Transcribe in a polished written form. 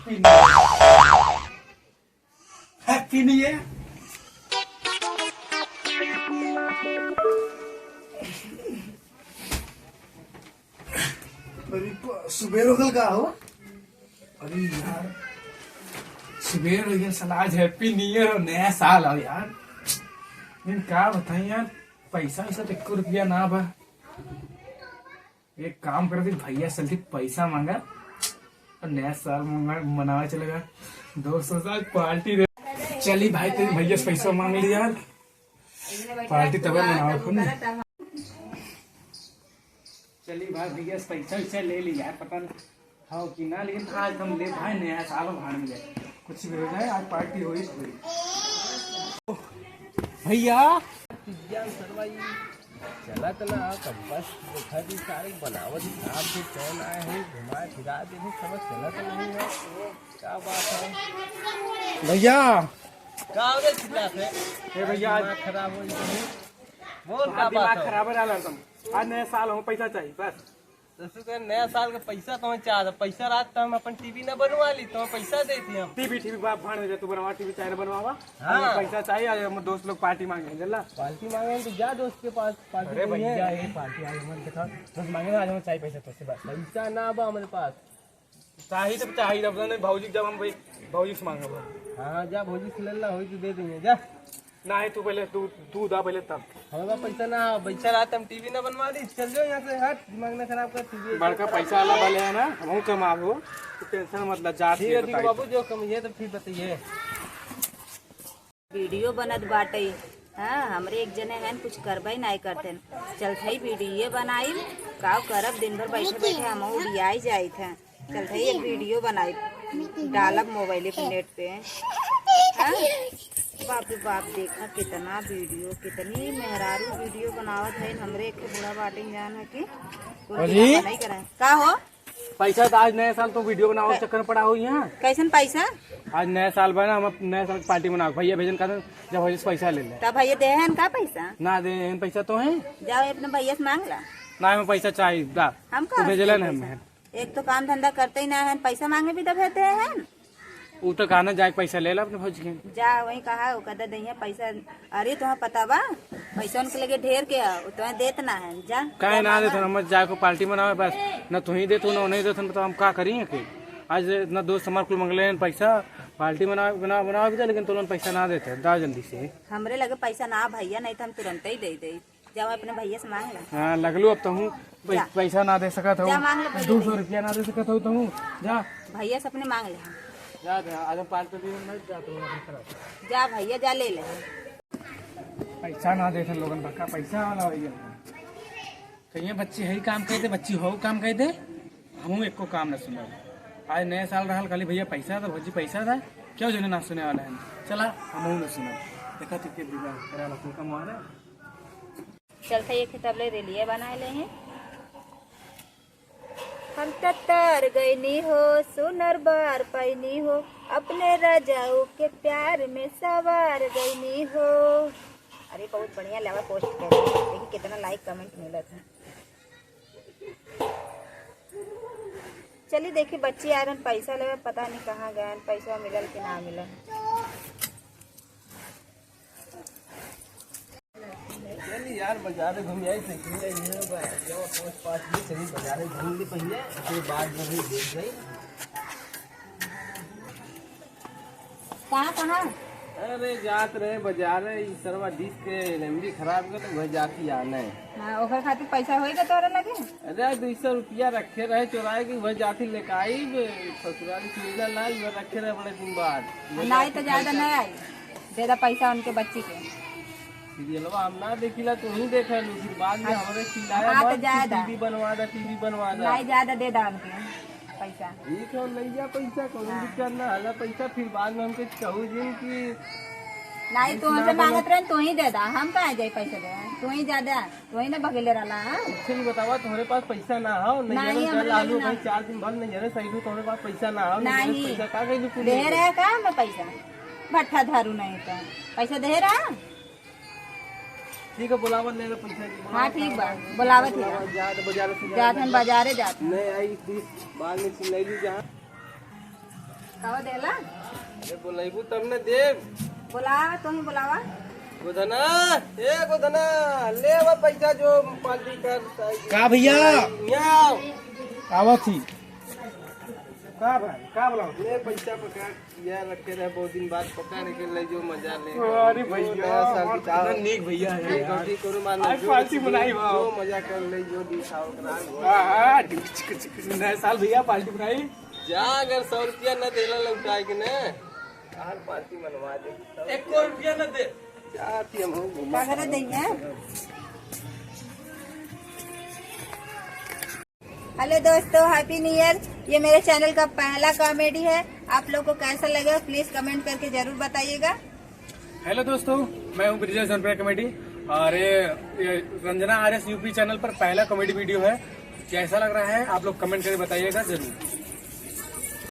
Happy new year. Happy new year. सुबेर हो गल का हो? अरे यार सुबेर हो गया साला, आज हैप्पी न्यू ईयर और नया साल हो यार। लेकिन क्या बताएं यार, पैसा वैसा तो 1 रुपया ना बा। एक काम कर दी भैया, जल्दी पैसा मांगा और नया साल मनावा चलेगा। दोस्तों से पार्टी दे। चली भाई तेरी भैया से पैसा मांग लिया यार, पार्टी तब मनावा खुद। चली भाई भैया से पैसा वैसा ले ली यार, पता नहीं हाँ कि ना, लेकिन आज हम ले भाई नया साल भाड़ में जाए, कुछ भी हो जाए आज पार्टी हो ही भैया। चला तना तब बस देखा कि सारे बनावट हिसाब से कौन आए हैं, घुमाए फिरा दे समझ चला तो नहीं है। क्या बात है भैया? क्या हो गया चिल्ला से? भैया खराब हो गई, बोल दिमाग खराब है। तुम आज नया साल हो, पैसा चाहिए बस। तो नया साल का पैसा तुम्हें चाह पैसा रात तो हम अपन टीवी न बनवा ली, तुम्हें पैसा देती हम। टीवी बाप भाड़ में तू बनवा, टीवी चाहे बनवावा। हाँ। पैसा चाहिए, आज हम दोस्त लोग पार्टी मांगे जल्ला। पार्टी मांगे तो जा दोस्त के पास पार्टी। अरे भैया ये पार्टी आज हम देखा दोस्त मांगे, आज हमें चाहिए पैसा तुझसे बस। पैसा ना बा हमारे पास, चाहिए तो चाहिए, अब नहीं भौजी जब हम भौजी से मांगे। हाँ जा भौजी से लल्ला हो तो दे देंगे जा। ना है तू पहले तू दा पहले तब। हमारे पैसा ना, पैसा रात हम टीवी ना बनवा दी। चल जाओ यहाँ से, हट दिमाग ना खराब कर। टीवी बड़का पैसा वाला वाले है ना, हम कमाबो तो टेंशन मतलब जा। ठीक है बाबू, जो कमिए तो फिर बताइए। वीडियो बनत बाटे। हाँ हमरे एक जने हैं कुछ करबई नहीं करते, चल थई वीडियो बनाई का करब, दिन भर बैठे बैठे हम उड़ियाई जाई थे। चल थई एक वीडियो बनाई डालब मोबाइल पे नेट पे। हाँ? बाप रे बाप, देखा कितना वीडियो, कितनी मेहरारू वीडियो बनावत है। हमरे एक बूढ़ा बाटे जान है कि नहीं कराए का हो पैसा तो आज नया साल तो वीडियो बनाओ चक्कर में पड़ा हुई है। कैसन पैसा? आज नया साल बना, हम नया साल की पार्टी बनाओ। भैया भेजन का जब भैया से पैसा ले ले। तब भैया दे हैं का पैसा? ना दे पैसा तो है, जाओ अपने भैया से मांग ला। ना हमें पैसा चाहिए दा, हम तो भेजला ना हमें। एक तो काम धंधा करते ही ना है, पैसा मांगे भी दब देते हैं। वो तो कहना जाए पैसा ले ला अपने भौजी के। जा वही कहा वो कदा दही पैसा। अरे तुम्हें पता बा पैसा उनके लगे ढेर के है, तुम्हें देत ना है। जा कहे ना दे, हम जाए को पार्टी मनावे बस। न तू ही दे तू न नहीं दे तो हम का करिए कि आज न दोस्त हमारे कुल मंगले पैसा पार्टी बनावे भी था, लेकिन तुरंत पैसा ना देते। दा जल्दी से। हमरे लगे पैसा ना भैया, नहीं तो हम तुरंत ही दे। जाओ अपने भैया से मांग ला। हाँ लगलू अब तो हूँ पैसा ना दे सकता जा मांग ला, हूँ, 200 रुपया ना दे सकता हूँ तो हूँ। जा भैया से अपने मांग ले। जा आज हम पार्टी में जा तो जा भैया जा ले ले। पैसा ना दे लोगन बड़का पैसा वाला भैया। कहिए बच्ची है काम कह दे, बच्ची हो काम कह दे, हम एक को काम न सुना। आज नया साल रहा खाली भैया पैसा था, भौजी पैसा था, क्यों जो ना सुने वाला है। चला हम न सुना देखा तो कम आ रहा। चलते एक किताब ले लिए बनाए ले हैं। हम तर गईनी हो सुनर बार पैनी हो, अपने राजाओं के प्यार में सवार गईनी हो। अरे बहुत बढ़िया लगा पोस्ट कर, देखिए कितना लाइक कमेंट मिला था। चलिए देखिए बच्ची आ रहे पैसा लगा, पता नहीं कहाँ गए, पैसा मिलल कि ना मिलल। यार बाजार घूम आई चली बाजार घूम ली पहले, फिर बाद में भी देख गई। कहाँ? अरे जात रहे बाजार, सरवा डिश के लंबी खराब कर तो वह जाती आना है। हाँ ओकर खातिर पैसा होएगा तोरा लगे? अरे 200 रुपया रखे रहे चुराए की वह जाती लेके आई ससुराल खिला लाई, वह रखे रहे बड़े दिन बाद। नहीं तो ज्यादा नहीं आई, दे दा पैसा उनके बच्ची के। सीरियलवा हम ना देखिला तो ही देखा लू, फिर बाद में हमारे चिल्लाया हाँ तो ज्यादा टीवी बनवा दा नहीं, ज्यादा दे दा उनके पैसा। ठीक है नहीं जा पैसा कोई दिक्कत ना हला पैसा, फिर बाद में हमके कहू जिन की नहीं तू हमसे मांगत रहे तू ही दे दा, हम कहाँ जाए पैसा दे, तू ही ज्यादा तू ही ना भगेले रहा। कुछ नहीं बतावा तुम्हारे पास पैसा ना हो नहीं, आलू भाई 4 दिन भर नहीं जरे सही तुम्हारे पास पैसा ना हो नहीं, पैसा का गई दे रहे का मैं पैसा भट्ठा धारू नहीं तो पैसा दे रहा। ठीक है बुलावत ले लो पैसा की। हाँ ठीक बा बुलावत है, बाजारे बाजारे जाते नहीं आई बाद में चिल्लाई जहाँ। कहो देला अरे बोलेबू तब न देव। बुलावा तुम ही बुलावा। गोधना ए गोधना ले आवा पैसा जो पार्टी कर का भैया यहाँ आवा थी का भाई का बुलाओ ले पैसा पकड़ या रखे रहे बहुत दिन बाद पकड़ के ले जो मजा ले। अरे भैया नेक भैया है यार। गलती करो मान आज पार्टी बनाई भाव। जो मजा कर ले जो दिखाओ करा हाँ, नया साल भैया पार्टी बनाई। जा अगर 100 रुपया न देला लौटाए के न हर पार्टी मनवा दे। 1 रुपया न दे जाती हम घुमा पकड़ देंगे। हेलो दोस्तों, हैप्पी न्यू ईयर। ये मेरे चैनल का पहला कॉमेडी है। आप लोग को कैसा लगा प्लीज कमेंट करके जरूर बताइएगा। हेलो दोस्तों, मैं हूँ ब्रिजेश जनप्रिया कॉमेडी और ये रंजना RS यूपी चैनल पर पहला कॉमेडी वीडियो है। कैसा लग रहा है आप लोग कमेंट करके बताइएगा जरूर।